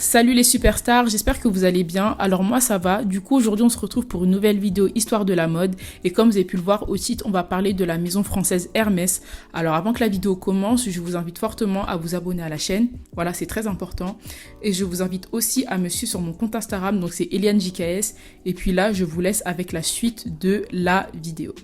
Salut les superstars, j'espère que vous allez bien. Alors moi ça va, du coup aujourd'hui on se retrouve pour une nouvelle vidéo Histoire de la mode. Et comme vous avez pu le voir au titre, on va parler de la maison française Hermès. Alors avant que la vidéo commence, je vous invite fortement à vous abonner à la chaîne. Voilà, c'est très important. Et je vous invite aussi à me suivre sur mon compte Instagram, donc c'est ElianeJKS. Et puis là, je vous laisse avec la suite de la vidéo.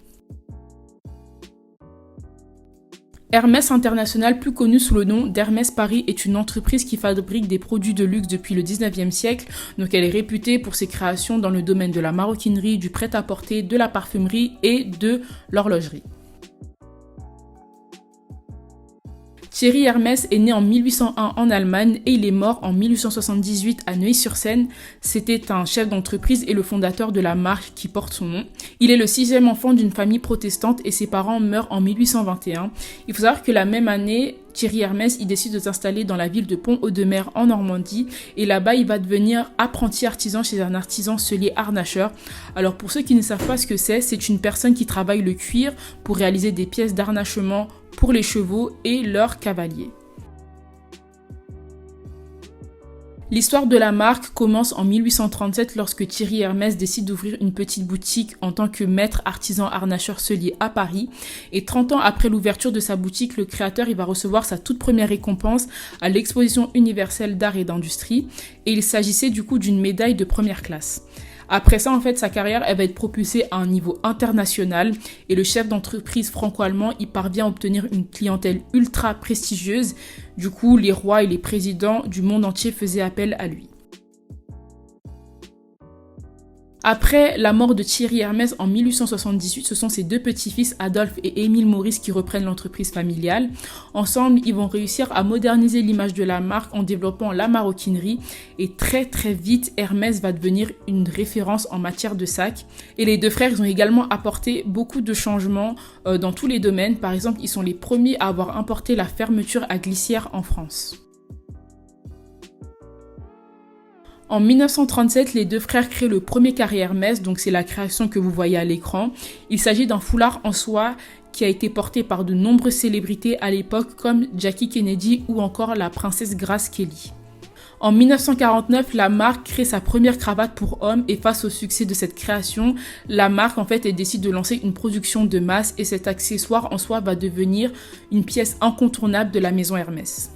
Hermès International, plus connu sous le nom d'Hermès Paris, est une entreprise qui fabrique des produits de luxe depuis le 19e siècle. Donc elle est réputée pour ses créations dans le domaine de la maroquinerie, du prêt-à-porter, de la parfumerie et de l'horlogerie. Thierry Hermès est né en 1801 en Allemagne et il est mort en 1878 à Neuilly-sur-Seine. C'était un chef d'entreprise et le fondateur de la marque qui porte son nom. Il est le 6e enfant d'une famille protestante et ses parents meurent en 1821. Il faut savoir que la même année, Thierry Hermès il décide de s'installer dans la ville de Pont-Audemer en Normandie et là-bas il va devenir apprenti artisan chez un artisan sellier harnacheur. Alors pour ceux qui ne savent pas ce que c'est une personne qui travaille le cuir pour réaliser des pièces d'harnachement pour les chevaux et leurs cavaliers. L'histoire de la marque commence en 1837 lorsque Thierry Hermès décide d'ouvrir une petite boutique en tant que maître artisan harnacheur sellier à Paris. Et 30 ans après l'ouverture de sa boutique, le créateur il va recevoir sa toute première récompense à l'exposition universelle d'art et d'industrie. Et il s'agissait du coup d'une médaille de première classe. Après ça, en fait, sa carrière, elle va être propulsée à un niveau international et le chef d'entreprise franco-allemand, il parvient à obtenir une clientèle ultra prestigieuse. Du coup, les rois et les présidents du monde entier faisaient appel à lui. Après la mort de Thierry Hermès en 1878, ce sont ses deux petits-fils Adolphe et Émile Maurice qui reprennent l'entreprise familiale. Ensemble, ils vont réussir à moderniser l'image de la marque en développant la maroquinerie et très vite, Hermès va devenir une référence en matière de sacs. Et les deux frères, ils ont également apporté beaucoup de changements dans tous les domaines. Par exemple, ils sont les premiers à avoir importé la fermeture à glissière en France. En 1937, les deux frères créent le premier carré Hermès, donc c'est la création que vous voyez à l'écran. Il s'agit d'un foulard en soie qui a été porté par de nombreuses célébrités à l'époque comme Jackie Kennedy ou encore la princesse Grace Kelly. En 1949, la marque crée sa première cravate pour hommes et face au succès de cette création, la marque elle décide de lancer une production de masse et cet accessoire en soie va devenir une pièce incontournable de la maison Hermès.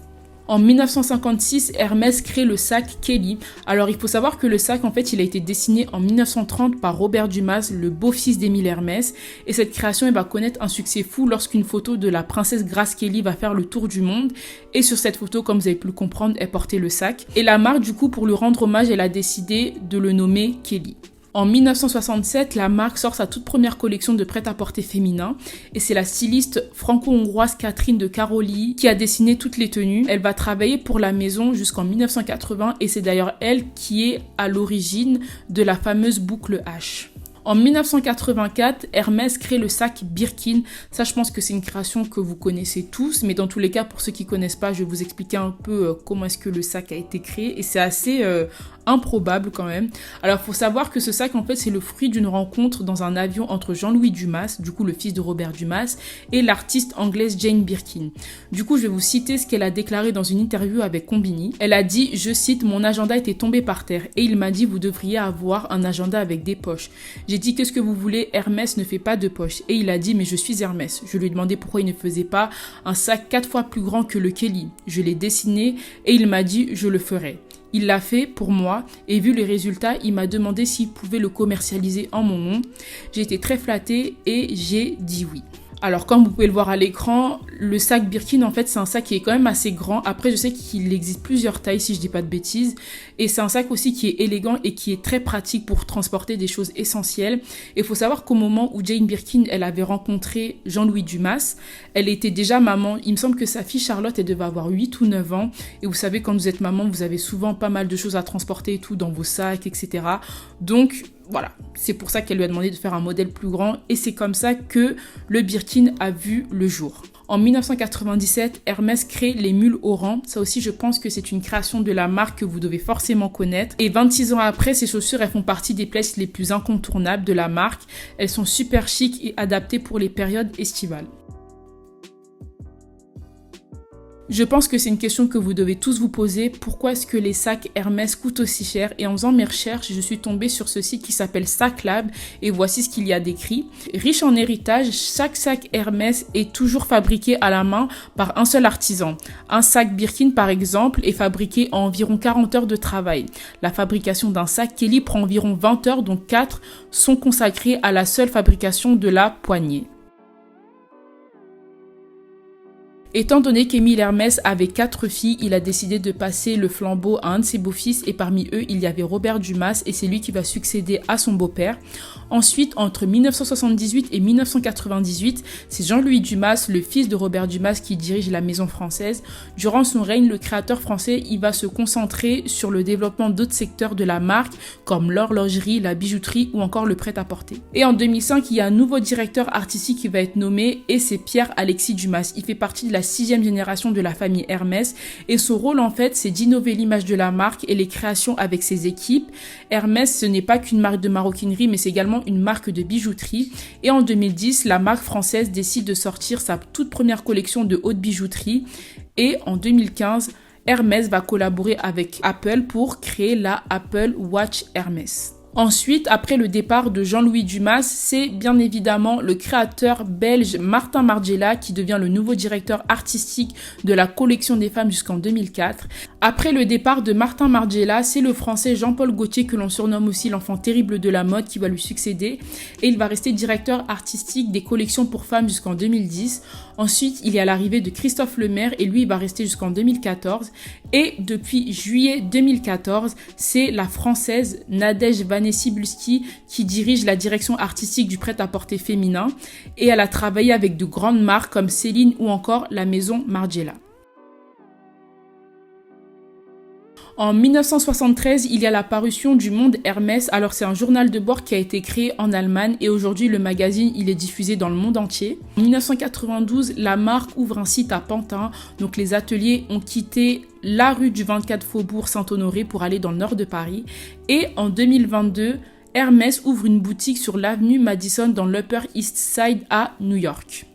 En 1956, Hermès crée le sac Kelly. Alors il faut savoir que le sac il a été dessiné en 1930 par Robert Dumas, le beau-fils d'Émile Hermès. Et cette création va connaître un succès fou lorsqu'une photo de la princesse Grace Kelly va faire le tour du monde. Et sur cette photo, comme vous avez pu le comprendre, elle portait le sac. Et la marque, du coup, pour lui rendre hommage, elle a décidé de le nommer Kelly. En 1967, la marque sort sa toute première collection de prêt-à-porter féminin et c'est la styliste franco-hongroise Catherine de Caroli qui a dessiné toutes les tenues. Elle va travailler pour la maison jusqu'en 1980 et c'est d'ailleurs elle qui est à l'origine de la fameuse boucle H. En 1984, Hermès crée le sac Birkin. Ça, je pense que c'est une création que vous connaissez tous, mais dans tous les cas, pour ceux qui ne connaissent pas, je vais vous expliquer un peu comment est-ce que le sac a été créé et c'est assez improbable quand même. Alors, il faut savoir que ce sac, c'est le fruit d'une rencontre dans un avion entre Jean-Louis Dumas, du coup le fils de Robert Dumas, et l'artiste anglaise Jane Birkin. Du coup, je vais vous citer ce qu'elle a déclaré dans une interview avec Combini. Elle a dit, je cite, « Mon agenda était tombé par terre et il m'a dit, vous devriez avoir un agenda avec des poches. J'ai dit, qu'est-ce que vous voulez? Hermès ne fait pas de poche. » Et il a dit, mais je suis Hermès. Je lui ai demandé pourquoi il ne faisait pas un sac 4 fois plus grand que le Kelly. Je l'ai dessiné et il m'a dit, je le ferai. Il l'a fait pour moi et vu les résultats, il m'a demandé s'il pouvait le commercialiser en mon nom. J'ai été très flattée et j'ai dit oui. Alors comme vous pouvez le voir à l'écran, le sac Birkin c'est un sac qui est quand même assez grand. Après je sais qu'il existe plusieurs tailles si je dis pas de bêtises. Et c'est un sac aussi qui est élégant et qui est très pratique pour transporter des choses essentielles. Et il faut savoir qu'au moment où Jane Birkin elle avait rencontré Jean-Louis Dumas, elle était déjà maman. Il me semble que sa fille Charlotte elle devait avoir 8 ou 9 ans. Et vous savez quand vous êtes maman vous avez souvent pas mal de choses à transporter et tout dans vos sacs etc. Donc voilà, c'est pour ça qu'elle lui a demandé de faire un modèle plus grand et c'est comme ça que le Birkin a vu le jour. En 1997, Hermès crée les mules Oran. Ça aussi, je pense que c'est une création de la marque que vous devez forcément connaître. Et 26 ans après, ces chaussures, elles font partie des pièces les plus incontournables de la marque. Elles sont super chic et adaptées pour les périodes estivales. Je pense que c'est une question que vous devez tous vous poser. Pourquoi est-ce que les sacs Hermès coûtent aussi cher? Et en faisant mes recherches, je suis tombée sur ce site qui s'appelle SacLab et voici ce qu'il y a décrit. Riche en héritage, chaque sac Hermès est toujours fabriqué à la main par un seul artisan. Un sac Birkin, par exemple, est fabriqué en environ 40 heures de travail. La fabrication d'un sac Kelly prend environ 20 heures, dont 4 sont consacrées à la seule fabrication de la poignée. Étant donné qu'Émile Hermès avait 4 filles, il a décidé de passer le flambeau à un de ses beaux-fils et parmi eux, il y avait Robert Dumas et c'est lui qui va succéder à son beau-père. Ensuite, entre 1978 et 1998, c'est Jean-Louis Dumas, le fils de Robert Dumas, qui dirige la Maison Française. Durant son règne, le créateur français, il va se concentrer sur le développement d'autres secteurs de la marque, comme l'horlogerie, la bijouterie ou encore le prêt-à-porter. Et en 2005, il y a un nouveau directeur artistique qui va être nommé et c'est Pierre-Alexis Dumas. Il fait partie de la 6e génération de la famille Hermès et son rôle en fait c'est d'innover l'image de la marque et les créations avec ses équipes. Hermès ce n'est pas qu'une marque de maroquinerie mais c'est également une marque de bijouterie et en 2010 la marque française décide de sortir sa toute première collection de haute bijouterie et en 2015 Hermès va collaborer avec Apple pour créer la Apple Watch Hermès. Ensuite, après le départ de Jean-Louis Dumas, c'est bien évidemment le créateur belge Martin Margiela qui devient le nouveau directeur artistique de la collection des femmes jusqu'en 2004. Après le départ de Martin Margiela, c'est le français Jean-Paul Gaultier que l'on surnomme aussi l'enfant terrible de la mode qui va lui succéder et il va rester directeur artistique des collections pour femmes jusqu'en 2010. Ensuite, il y a l'arrivée de Christophe Lemaire et lui, il va rester jusqu'en 2014. Et depuis juillet 2014, c'est la française Nadège Vanessy-Bulski qui dirige la direction artistique du prêt-à-porter féminin. Et elle a travaillé avec de grandes marques comme Céline ou encore la maison Margiela. En 1973, il y a la parution du Monde Hermès. Alors c'est un journal de bord qui a été créé en Allemagne et aujourd'hui le magazine il est diffusé dans le monde entier. En 1992, la marque ouvre un site à Pantin. Donc les ateliers ont quitté la rue du 24 Faubourg Saint-Honoré pour aller dans le nord de Paris. Et en 2022, Hermès ouvre une boutique sur l'avenue Madison dans l'Upper East Side à New York.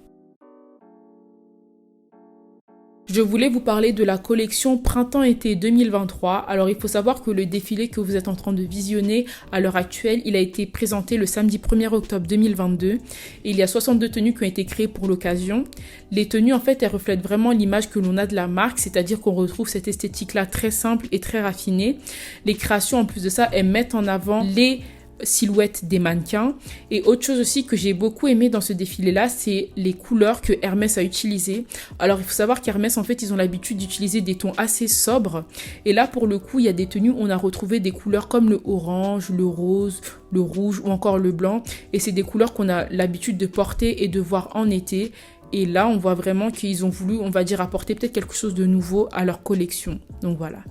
Je voulais vous parler de la collection Printemps-été 2023. Alors il faut savoir que le défilé que vous êtes en train de visionner à l'heure actuelle, il a été présenté le samedi 1er octobre 2022 et il y a 62 tenues qui ont été créées pour l'occasion. Les tenues en fait elles reflètent vraiment l'image que l'on a de la marque, c'est-à-dire qu'on retrouve cette esthétique-là très simple et très raffinée. Les créations en plus de ça, elles mettent en avant les silhouettes des mannequins. Et autre chose aussi que j'ai beaucoup aimé dans ce défilé là, c'est les couleurs que Hermès a utilisées. Alors il faut savoir qu'Hermès en fait ils ont l'habitude d'utiliser des tons assez sobres et là pour le coup il y a des tenues où on a retrouvé des couleurs comme le orange, le rose, le rouge ou encore le blanc et c'est des couleurs qu'on a l'habitude de porter et de voir en été. Et là on voit vraiment qu'ils ont voulu, on va dire, apporter peut-être quelque chose de nouveau à leur collection. Donc voilà.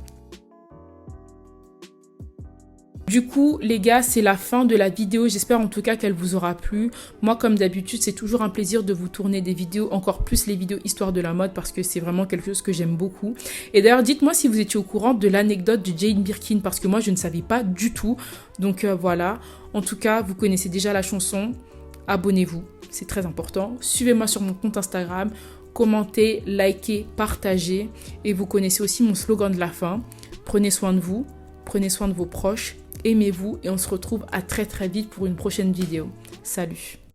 Du coup, les gars, c'est la fin de la vidéo. J'espère en tout cas qu'elle vous aura plu. Moi, comme d'habitude, c'est toujours un plaisir de vous tourner des vidéos, encore plus les vidéos histoire de la mode parce que c'est vraiment quelque chose que j'aime beaucoup. Et d'ailleurs, dites-moi si vous étiez au courant de l'anecdote de Jane Birkin parce que moi, je ne savais pas du tout. Donc voilà. En tout cas, vous connaissez déjà la chanson. Abonnez-vous, c'est très important. Suivez-moi sur mon compte Instagram. Commentez, likez, partagez. Et vous connaissez aussi mon slogan de la fin. Prenez soin de vous, prenez soin de vos proches. Aimez-vous et on se retrouve à très vite pour une prochaine vidéo. Salut!